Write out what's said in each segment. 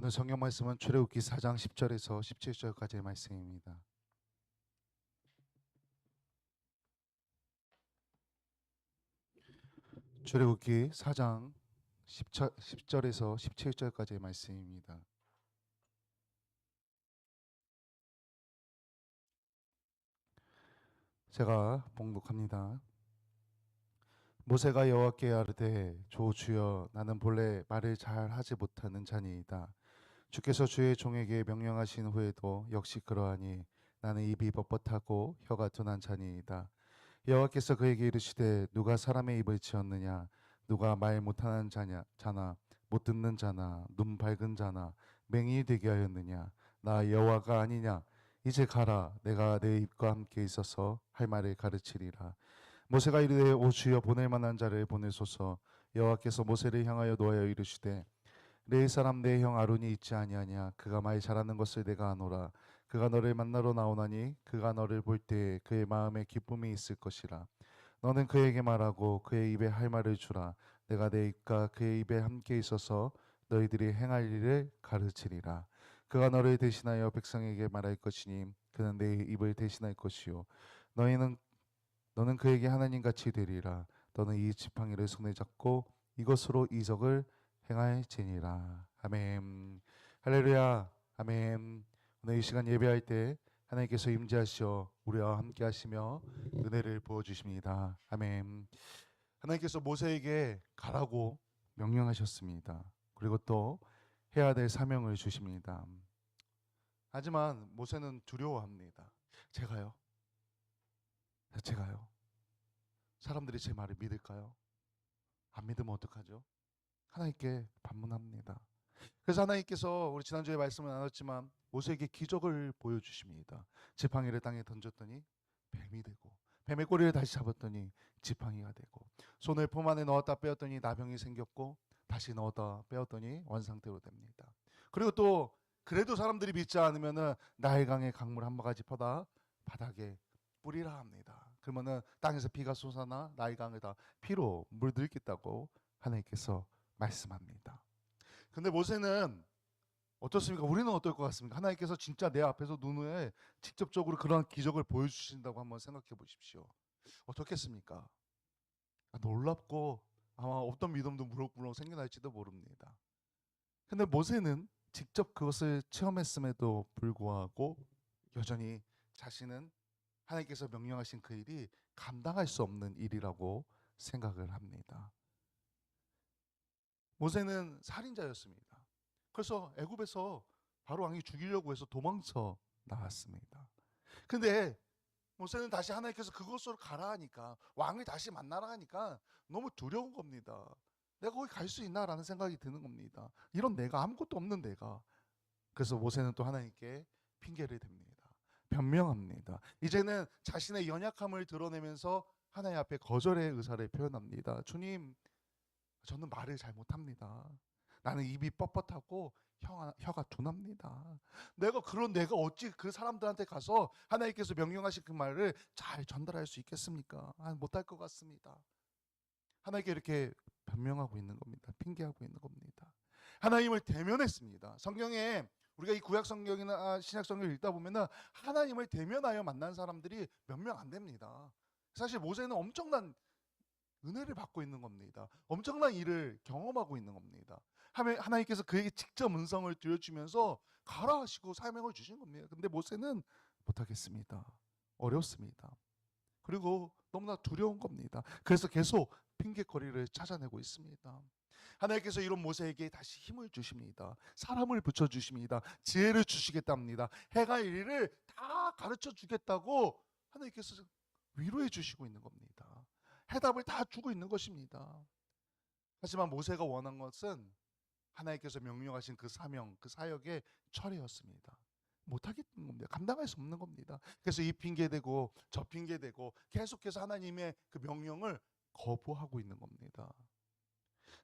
오늘 성경 말씀은 출애굽기 4장 10절에서 17절까지의 말씀입니다. 출애굽기 4장 10절에서 17절까지의 말씀입니다. 제가 봉독합니다. 모세가 여호와께 아뢰되 조 주여 나는 본래 말을 잘 하지 못하는 자니이다. 주께서 주의 종에게 명령하신 후에도 역시 그러하니 나는 입이 뻣뻣하고 혀가 둔한 자니이다. 여호와께서 그에게 이르시되 누가 사람의 입을 지었느냐 누가 말 못하는 자나 못 듣는 자나 눈 밝은 자나 맹인이 되게 하였느냐 나 여호와가 아니냐. 이제 가라 내가 내 입과 함께 있어서 할 말을 가르치리라. 모세가 이르되 오 주여 보낼 만한 자를 보내소서. 여호와께서 모세를 향하여 노하여 이르시되 내 사람 내 형 아론이 있지 아니하냐. 그가 말 잘하는 것을 내가 아노라. 그가 너를 만나러 나오나니 그가 너를 볼 때에 그의 마음에 기쁨이 있을 것이라. 너는 그에게 말하고 그의 입에 할 말을 주라. 내가 내 입과 그의 입에 함께 있어서 너희들이 행할 일을 가르치리라. 그가 너를 대신하여 백성에게 말할 것이니 그는 내 입을 대신할 것이요 너는 그에게 하나님같이 되리라. 너는 이 지팡이를 손에 잡고 이것으로 이적을 행할지니라. 아멘. 할렐루야. 아멘. 오늘 이 시간 예배할 때 하나님께서 임재하시어 우리와 함께 하시며 은혜를 부어주십니다. 아멘. 하나님께서 모세에게 가라고 명령하셨습니다. 그리고 또 해야 될 사명을 주십니다. 하지만 모세는 두려워합니다. 제가요? 사람들이 제 말을 믿을까요? 안 믿으면 어떡하죠? 하나님께 반문합니다. 그래서 하나님께서 우리 지난주에 말씀을 나눴지만 모세에게 기적을 보여주십니다. 지팡이를 땅에 던졌더니 뱀이 되고 뱀의 꼬리를 다시 잡았더니 지팡이가 되고 손을 품 안에 넣었다 빼었더니 나병이 생겼고 다시 넣었다 빼었더니 원상태로 됩니다. 그리고 또 그래도 사람들이 믿지 않으면은 나일강의 강물 한 바가지 퍼다 바닥에 뿌리라 합니다. 그러면은 땅에서 비가 솟아나 나일강을 다 피로 물들겠다고 하나님께서 말씀합니다. 근데 모세는 어떻습니까? 우리는 어떨 것 같습니까? 하나님께서 진짜 내 앞에서 눈에 직접적으로 그런 기적을 보여주신다고 한번 생각해 보십시오. 어떻겠습니까? 놀랍고 아마 없던 믿음도 무럭무럭 생겨날지도 모릅니다. 근데 모세는 직접 그것을 체험했음에도 불구하고 여전히 자신은 하나님께서 명령하신 그 일이 감당할 수 없는 일이라고 생각을 합니다. 모세는 살인자였습니다. 그래서 애굽에서 바로 왕이 죽이려고 해서 도망쳐 나왔습니다. 근데 모세는 다시 하나님께서 그곳으로 가라 하니까 왕을 다시 만나라 하니까 너무 두려운 겁니다. 내가 거기 갈 수 있나라는 생각이 드는 겁니다. 이런 내가 아무것도 없는 내가. 그래서 모세는 또 하나님께 핑계를 댑니다. 변명합니다. 이제는 자신의 연약함을 드러내면서 하나님 앞에 거절의 의사를 표현합니다. 주님, 저는 말을 잘 못합니다. 나는 입이 뻣뻣하고 혀가 둔합니다. 내가 어찌 그 사람들한테 가서 하나님께서 명령하신 그 말을 잘 전달할 수 있겠습니까? 못할 것 같습니다. 하나님께 이렇게 변명하고 있는 겁니다. 핑계하고 있는 겁니다. 하나님을 대면했습니다. 성경에 우리가 이 구약 성경이나 신약 성경을 읽다 보면은 하나님을 대면하여 만난 사람들이 몇 명 안 됩니다. 사실 모세는 엄청난 은혜를 받고 있는 겁니다. 엄청난 일을 경험하고 있는 겁니다. 하나님께서 그에게 직접 음성을 들려주면서 가라 하시고 사명을 주신 겁니다. 근데 모세는 못하겠습니다. 어렵습니다. 그리고 너무나 두려운 겁니다. 그래서 계속 핑계거리를 찾아내고 있습니다. 하나님께서 이런 모세에게 다시 힘을 주십니다. 사람을 붙여주십니다. 지혜를 주시겠답니다. 해갈 일을 다 가르쳐 주겠다고 하나님께서 위로해 주시고 있는 겁니다. 해답을 다 주고 있는 것입니다. 하지만 모세가 원한 것은 하나님께서 명령하신 그 사명, 그 사역의 철회였습니다. 못하겠는 겁니다. 감당할 수 없는 겁니다. 그래서 이 핑계대고 저 핑계대고 계속해서 하나님의 그 명령을 거부하고 있는 겁니다.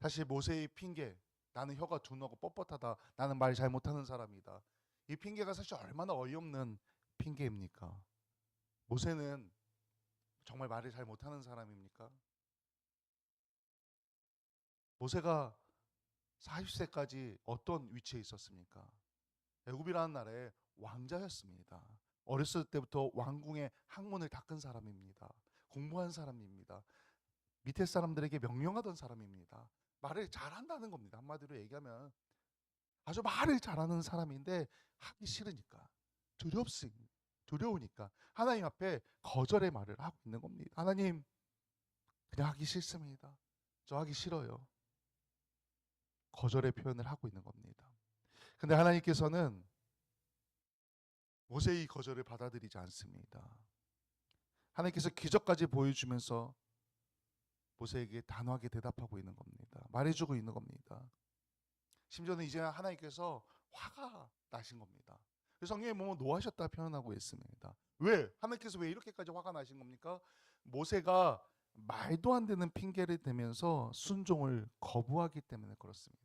사실 모세의 핑계, 나는 혀가 둔하고 뻣뻣하다, 나는 말 잘 못하는 사람이다, 이 핑계가 사실 얼마나 어이없는 핑계입니까? 모세는 정말 말을 잘 못하는 사람입니까? 모세가 40세까지 어떤 위치에 있었습니까? 애굽이라는 나라의 왕자였습니다. 어렸을 때부터 왕궁의 학문을 닦은 사람입니다. 공부한 사람입니다. 밑에 사람들에게 명령하던 사람입니다. 말을 잘한다는 겁니다. 한마디로 얘기하면 아주 말을 잘하는 사람인데 하기 싫으니까, 두려우니까 하나님 앞에 거절의 말을 하고 있는 겁니다. 하나님, 그냥 하기 싫습니다. 저 하기 싫어요. 거절의 표현을 하고 있는 겁니다. 근데 하나님께서는 모세의 거절을 받아들이지 않습니다. 하나님께서 기적까지 보여주면서 모세에게 단호하게 대답하고 있는 겁니다. 말해주고 있는 겁니다. 심지어는 이제 하나님께서 화가 나신 겁니다. 그래서 성경에 보면 노하셨다 표현하고 있습니다. 왜? 하나님께서 왜 이렇게까지 화가 나신 겁니까? 모세가 말도 안 되는 핑계를 대면서 순종을 거부하기 때문에 그렇습니다.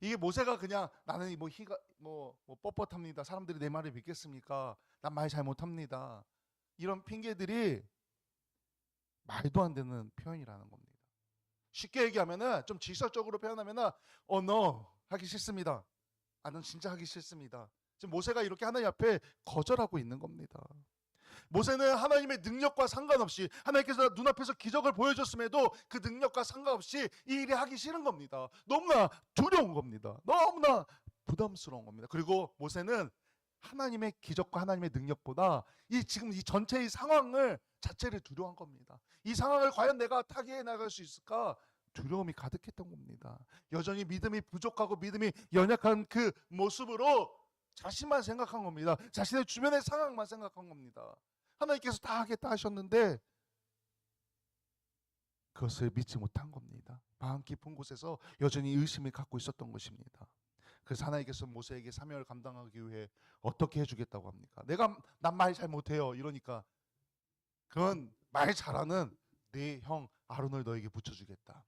이게 모세가 그냥 나는 뻣뻣합니다. 사람들이 내 말을 믿겠습니까? 난 말 잘못합니다. 이런 핑계들이 말도 안 되는 표현이라는 겁니다. 쉽게 얘기하면은 좀 직설적으로 표현하면은 no 하기 싫습니다. 난 진짜 하기 싫습니다. 지금 모세가 이렇게 하나님 앞에 거절하고 있는 겁니다. 모세는 하나님의 능력과 상관없이 하나님께서 눈앞에서 기적을 보여줬음에도 그 능력과 상관없이 이 일이 하기 싫은 겁니다. 너무나 두려운 겁니다. 너무나 부담스러운 겁니다. 그리고 모세는 하나님의 기적과 하나님의 능력보다 지금 이 전체의 상황을 자체를 두려워한 겁니다. 이 상황을 과연 내가 타개해 나갈 수 있을까? 두려움이 가득했던 겁니다. 여전히 믿음이 부족하고 믿음이 연약한 그 모습으로 자신만 생각한 겁니다. 자신의 주변의 상황만 생각한 겁니다. 하나님께서 다 하겠다 하셨는데 그것을 믿지 못한 겁니다. 마음 깊은 곳에서 여전히 의심을 갖고 있었던 것입니다. 그래서 하나님께서 모세에게 사명을 감당하기 위해 어떻게 해주겠다고 합니까? 난 말 잘 못해요 이러니까 그건 말 잘하는 네 형 아론을 너에게 붙여주겠다.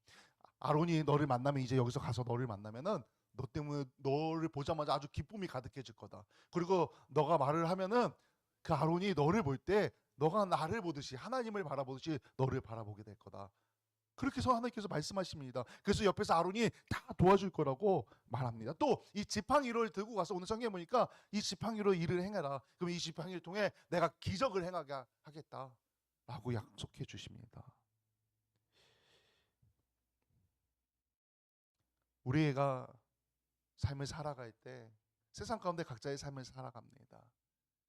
아론이 너를 만나면 이제 여기서 가서 너를 만나면은 너 때문에 너를 보자마자 아주 기쁨이 가득해질 거다. 그리고 너가 말을 하면은 그 아론이 너를 볼 때 너가 나를 보듯이 하나님을 바라보듯이 너를 바라보게 될 거다. 그렇게 해서 하나님께서 말씀하십니다. 그래서 옆에서 아론이 다 도와줄 거라고 말합니다. 또 이 지팡이를 들고 가서 오늘 성경에 보니까 이 지팡이로 일을 행해라. 그럼 이 지팡이를 통해 내가 기적을 행하게 하겠다 라고 약속해 주십니다. 우리가 삶을 살아갈 때 세상 가운데 각자의 삶을 살아갑니다.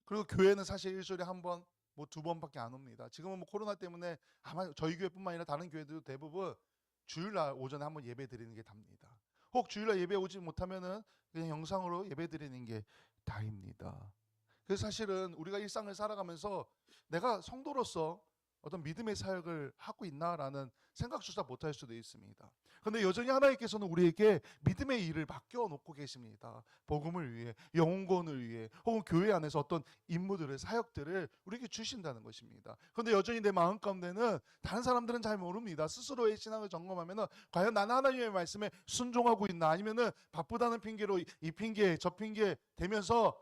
그리고 교회는 사실 일주일에 한 번, 두 번밖에 안 옵니다. 지금은 코로나 때문에 아마 저희 교회뿐만 아니라 다른 교회들도 대부분 주일날 오전에 한 번 예배 드리는 게 답니다. 혹 주일날 예배 오지 못하면은 그냥 영상으로 예배 드리는 게 다입니다. 그래서 사실은 우리가 일상을 살아가면서 내가 성도로서 어떤 믿음의 사역을 하고 있나라는 생각조차 못할 수도 있습니다. 그런데 여전히 하나님께서는 우리에게 믿음의 일을 맡겨놓고 계십니다. 복음을 위해, 영혼권을 위해, 혹은 교회 안에서 어떤 임무들을, 사역들을 우리에게 주신다는 것입니다. 그런데 여전히 내 마음 가운데는 다른 사람들은 잘 모릅니다. 스스로의 신앙을 점검하면 과연 나는 하나님의 말씀에 순종하고 있나, 아니면 바쁘다는 핑계로 이 핑계 저 핑계 대면서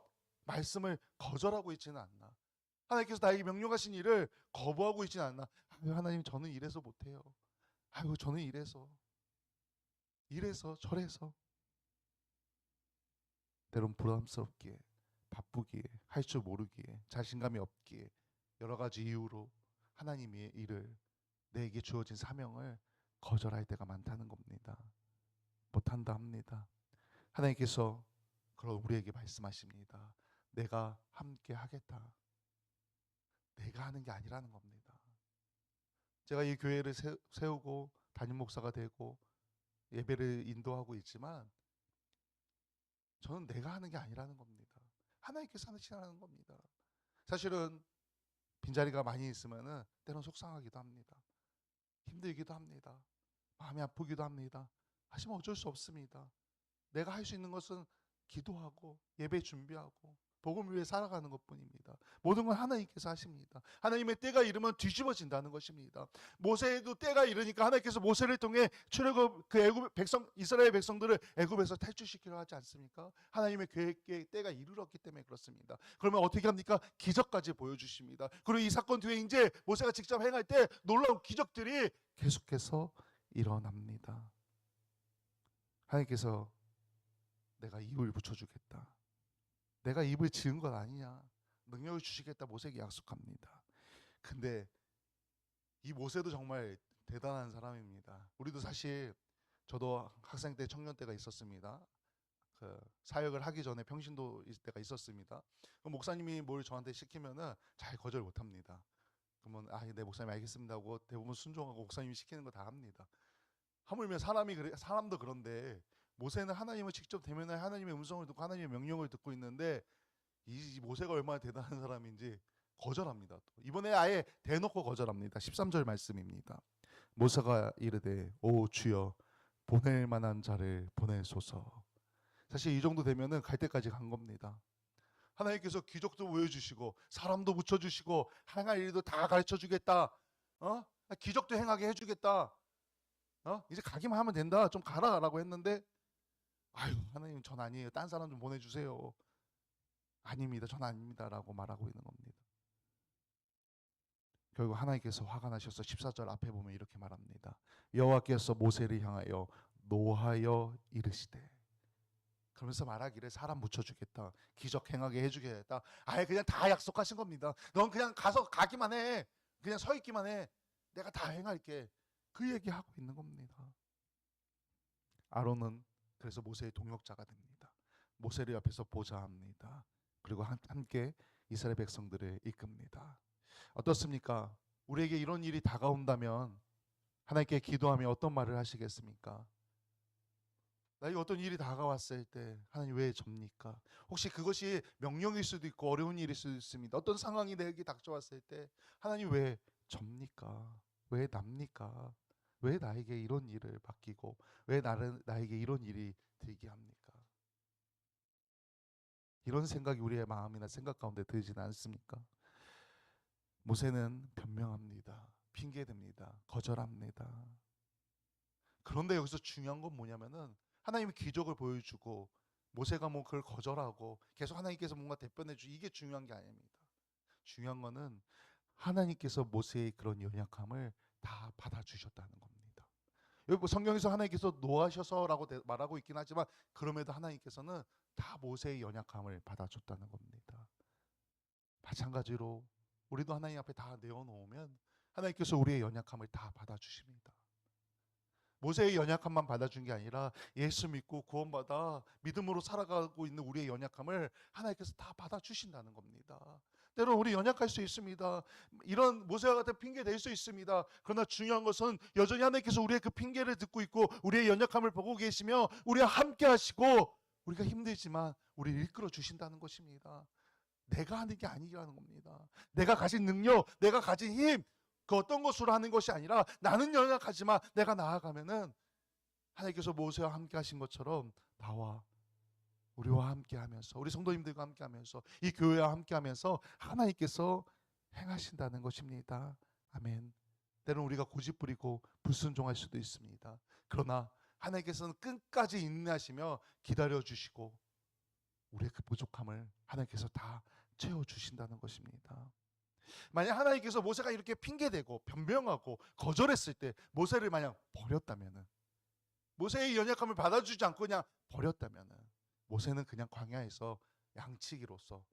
말씀을 거절하고 있지는 않나. 하나님께서 나에게 명령하신 일을 거부하고 있지는 않나. 하나님 저는 이래서 못해요. 저는 이래서 저래서 때론 부담스럽기에, 바쁘기에, 할 줄 모르기에, 자신감이 없기에 여러 가지 이유로 하나님의 일을, 내게 주어진 사명을 거절할 때가 많다는 겁니다. 못한다 합니다. 하나님께서 그런 우리에게 말씀하십니다. 내가 함께 하겠다. 내가 하는 게 아니라는 겁니다. 제가 이 교회를 세우고 담임 목사가 되고 예배를 인도하고 있지만 저는 내가 하는 게 아니라는 겁니다. 하나님께서 하시라는 겁니다. 사실은 빈자리가 많이 있으면은 때론 속상하기도 합니다. 힘들기도 합니다. 마음이 아프기도 합니다. 하지만 어쩔 수 없습니다. 내가 할 수 있는 것은 기도하고 예배 준비하고 복음을 위해 살아가는 것뿐입니다. 모든 건 하나님께서 하십니다. 하나님의 때가 이르면 뒤집어진다는 것입니다. 모세도 때가 이르니까 하나님께서 모세를 통해 출애굽 그 애굽 백성 이스라엘 백성들을 애굽에서 탈출시키려 하지 않습니까? 하나님의 계획의 때가 이르렀기 때문에 그렇습니다. 그러면 어떻게 합니까? 기적까지 보여주십니다. 그리고 이 사건 뒤에 이제 모세가 직접 행할 때 놀라운 기적들이 계속해서 일어납니다. 하나님께서 내가 입을 붙여주겠다. 내가 입을 지은 것 아니냐. 능력을 주시겠다 모세에게 약속합니다. 근데 이 모세도 정말 대단한 사람입니다. 우리도 사실 저도 학생 때 청년 때가 있었습니다. 그 사역을 하기 전에 평신도 때가 있었습니다. 목사님이 뭘 저한테 시키면은 잘 거절 못합니다. 그러면 네 목사님 알겠습니다 하고 대부분 순종하고 목사님이 시키는 거 다 합니다. 하물며 사람도 그런데 모세는 하나님을 직접 대면해 하나님의 음성을 듣고 하나님의 명령을 듣고 있는데 이 모세가 얼마나 대단한 사람인지 거절합니다. 또 이번에 아예 대놓고 거절합니다. 13절 말씀입니다. 모세가 이르되 오 주여 보낼 만한 자를 보내소서. 사실 이 정도 되면은 갈 때까지 간 겁니다. 하나님께서 기적도 보여주시고 사람도 붙여주시고 행할 일도 다 가르쳐주겠다. 기적도 행하게 해주겠다. 이제 가기만 하면 된다. 좀 가라라고 했는데 아유 하나님 전 아니에요. 딴 사람 좀 보내주세요. 아닙니다. 전 아닙니다라고 말하고 있는 겁니다. 결국 하나님께서 화가 나셔서 14절 앞에 보면 이렇게 말합니다. 여호와께서 모세를 향하여 노하여 이르시되, 그러면서 말하기를 사람 붙여주겠다, 기적 행하게 해주겠다. 아예 그냥 다 약속하신 겁니다. 넌 그냥 가서 가기만 해. 그냥 서 있기만 해. 내가 다 행할게. 그 얘기하고 있는 겁니다. 아론은 그래서 모세의 동역자가 됩니다. 모세를 옆에서 보좌합니다. 그리고 함께 이스라엘 백성들을 이끕니다. 어떻습니까? 우리에게 이런 일이 다가온다면 하나님께 기도하며 어떤 말을 하시겠습니까? 나에게 어떤 일이 다가왔을 때 하나님 왜 접니까? 혹시 그것이 명령일 수도 있고 어려운 일일 수도 있습니다. 어떤 상황이 내게 닥쳐왔을 때 하나님 왜 접니까? 왜 납니까? 왜 나에게 이런 일을 맡기고 왜 나에게 이런 일이 들게 합니까? 이런 생각이 우리의 마음이나 생각 가운데 들지는 않습니까? 모세는 변명합니다. 핑계댑니다. 거절합니다. 그런데 여기서 중요한 건 뭐냐면은 하나님이 기적을 보여주고 모세가 뭐 그걸 거절하고 계속 하나님께서 뭔가 대변해주고 이게 중요한 게 아닙니다. 중요한 거는 하나님께서 모세의 그런 연약함을 다 받아주셨다는 겁니다. 여기 뭐 성경에서 하나님께서 노하셔서라고 말하고 있긴 하지만 그럼에도 하나님께서는 다 모세의 연약함을 받아줬다는 겁니다. 마찬가지로 우리도 하나님 앞에 다 내어놓으면 하나님께서 우리의 연약함을 다 받아주십니다. 모세의 연약함만 받아준 게 아니라 예수 믿고 구원받아 믿음으로 살아가고 있는 우리의 연약함을 하나님께서 다 받아주신다는 겁니다. 때로는 우리 연약할 수 있습니다. 이런 모세와 같은 핑계 댈 수 있습니다. 그러나 중요한 것은 여전히 하나님께서 우리의 그 핑계를 듣고 있고 우리의 연약함을 보고 계시며 우리와 함께 하시고 우리가 힘들지만 우리를 이끌어 주신다는 것입니다. 내가 하는 게 아니라는 겁니다. 내가 가진 능력, 내가 가진 힘, 그 어떤 것으로 하는 것이 아니라 나는 연약하지만 내가 나아가면은 하나님께서 모세와 함께 하신 것처럼 나와 우리와 함께 하면서 우리 성도님들과 함께 하면서 이 교회와 함께 하면서 하나님께서 행하신다는 것입니다. 아멘. 때로는 우리가 고집부리고 불순종할 수도 있습니다. 그러나 하나님께서는 끝까지 인내하시며 기다려주시고 우리의 그 부족함을 하나님께서 다 채워주신다는 것입니다. 만약 하나님께서 모세가 이렇게 핑계대고 변명하고 거절했을 때 모세를 만약 버렸다면은, 모세의 연약함을 받아주지 않고 그냥 버렸다면은 모세는 그냥 광야에서 양치기로서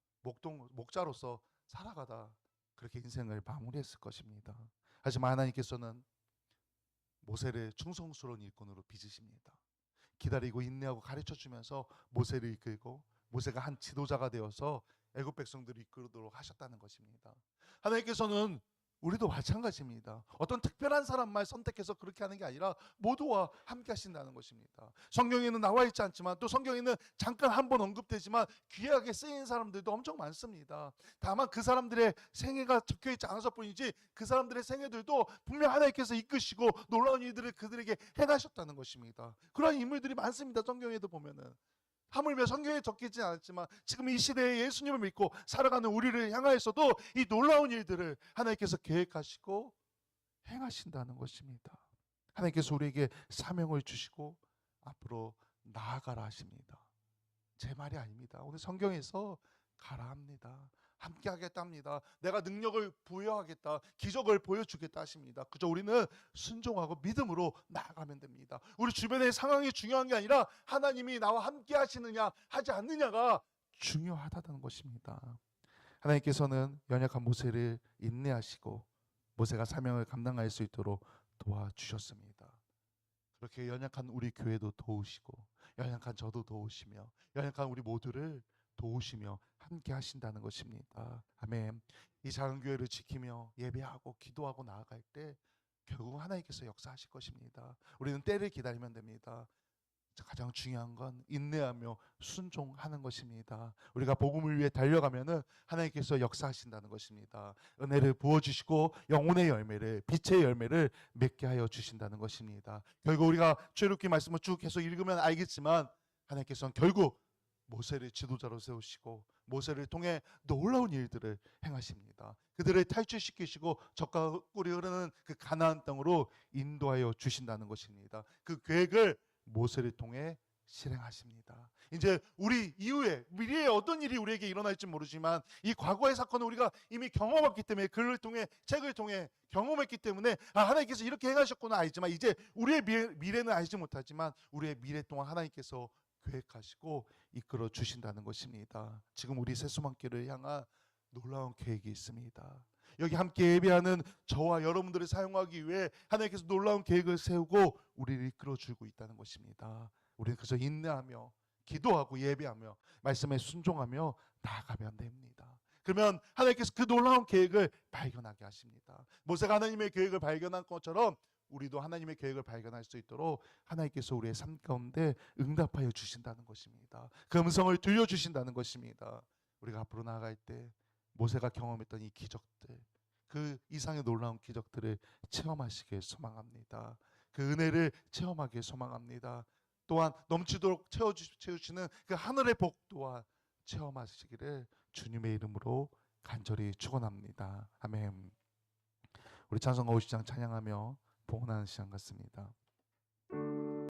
목자로서 살아가다 그렇게 인생을 마무리했을 것입니다. 하지만 하나님께서는 모세를 충성스러운 일꾼으로 빚으십니다. 기다리고 인내하고 가르쳐주면서 모세를 이끌고 모세가 한 지도자가 되어서 애굽 백성들을 이끌도록 하셨다는 것입니다. 하나님께서는 우리도 마찬가지입니다. 어떤 특별한 사람만 선택해서 그렇게 하는 게 아니라 모두와 함께 하신다는 것입니다. 성경에는 나와 있지 않지만 또 성경에는 잠깐 한 번 언급되지만 귀하게 쓰인 사람들도 엄청 많습니다. 다만 그 사람들의 생애가 적혀있지 않아서 뿐이지 그 사람들의 생애들도 분명 하나님께서 이끄시고 놀라운 일들을 그들에게 행하셨다는 것입니다. 그런 인물들이 많습니다. 성경에도 보면은. 하물며 성경에 적히지 않았지만 지금 이 시대에 예수님을 믿고 살아가는 우리를 향하여서도 이 놀라운 일들을 하나님께서 계획하시고 행하신다는 것입니다. 하나님께서 우리에게 사명을 주시고 앞으로 나아가라 하십니다. 제 말이 아닙니다. 오늘 성경에서 가라 합니다. 함께 하겠다 합니다. 내가 능력을 부여하겠다, 기적을 보여주겠다 하십니다. 그저 우리는 순종하고 믿음으로 나아가면 됩니다. 우리 주변의 상황이 중요한 게 아니라 하나님이 나와 함께 하시느냐 하지 않느냐가 중요하다는 것입니다. 하나님께서는 연약한 모세를 인내하시고 모세가 사명을 감당할 수 있도록 도와주셨습니다. 그렇게 연약한 우리 교회도 도우시고 연약한 저도 도우시며 연약한 우리 모두를 도우시며 함께 하신다는 것입니다. 아멘. 이 작은 교회를 지키며 예배하고 기도하고 나아갈 때 결국 하나님께서 역사하실 것입니다. 우리는 때를 기다리면 됩니다. 가장 중요한 건 인내하며 순종하는 것입니다. 우리가 복음을 위해 달려가면은 하나님께서 역사하신다는 것입니다. 은혜를 부어주시고 영혼의 열매를, 빛의 열매를 맺게 하여 주신다는 것입니다. 결국 우리가 출애굽기 말씀을 쭉 계속 읽으면 알겠지만 하나님께서는 결국 모세를 지도자로 세우시고 모세를 통해 놀라운 일들을 행하십니다. 그들을 탈출시키시고 적과 꿀이 흐르는 그 가나안 땅으로 인도하여 주신다는 것입니다. 그 계획을 모세를 통해 실행하십니다. 이제 우리 이후에 미래에 어떤 일이 우리에게 일어날지 모르지만 이 과거의 사건을 우리가 이미 경험했기 때문에 글을 통해 책을 통해 경험했기 때문에 하나님께서 이렇게 행하셨구나 알지만 이제 우리의 미래는 알지 못하지만 우리의 미래 동안 하나님께서 계획하시고 이끌어 주신다는 것입니다. 지금 우리 새수망교를 향한 놀라운 계획이 있습니다. 여기 함께 예배하는 저와 여러분들을 사용하기 위해 하나님께서 놀라운 계획을 세우고 우리를 이끌어주고 있다는 것입니다. 우리는 그저 인내하며 기도하고 예배하며 말씀에 순종하며 나아가면 됩니다. 그러면 하나님께서 그 놀라운 계획을 발견하게 하십니다. 모세가 하나님의 계획을 발견한 것처럼 우리도 하나님의 계획을 발견할 수 있도록 하나님께서 우리의 삶 가운데 응답하여 주신다는 것입니다. 그 음성을 들려주신다는 것입니다. 우리가 앞으로 나아갈 때 모세가 경험했던 이 기적들, 그 이상의 놀라운 기적들을 체험하시길 소망합니다. 그 은혜를 체험하길 소망합니다. 또한 넘치도록 채우시는 그 하늘의 복 또한 체험하시기를 주님의 이름으로 간절히 축원합니다. 아멘. 우리 찬송가 50장 찬양하며 봉헌하는 시간 같습니다.